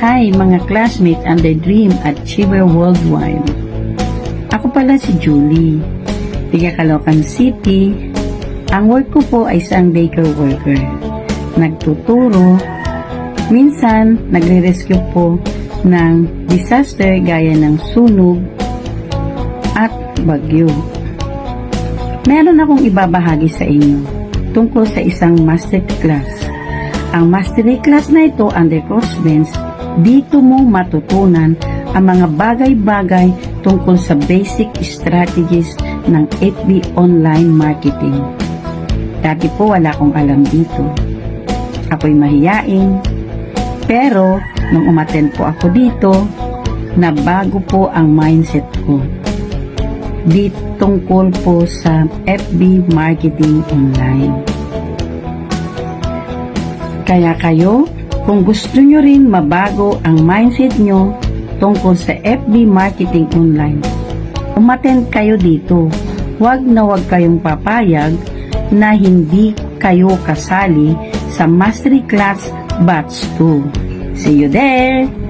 Hi mga classmates and the Dream Achiever Worldwide. Ako pala si Julie, tiga Caloocan City. Ang work ko po ay isang daycare worker. Nagtuturo, minsan nagre-rescue po ng disaster gaya ng sunog at bagyo. Meron akong ibabahagi sa inyo tungkol sa isang masterclass. Ang masterclass na ito under Crossbench. Dito mo matutunan ang mga bagay-bagay tungkol sa basic strategies ng FB online marketing. Dati po wala akong alam dito. Ako'y mahiyain. Pero nung umattend po ako dito, nabago po ang mindset ko. Di tungkol po sa FB marketing online. Kaya kayo, kung gusto nyo rin mabago ang mindset nyo tungkol sa FB marketing online, umattend kayo dito. Huwag na huwag kayong papayag na hindi kayo kasali sa Mastery Class Batch 2. See you there!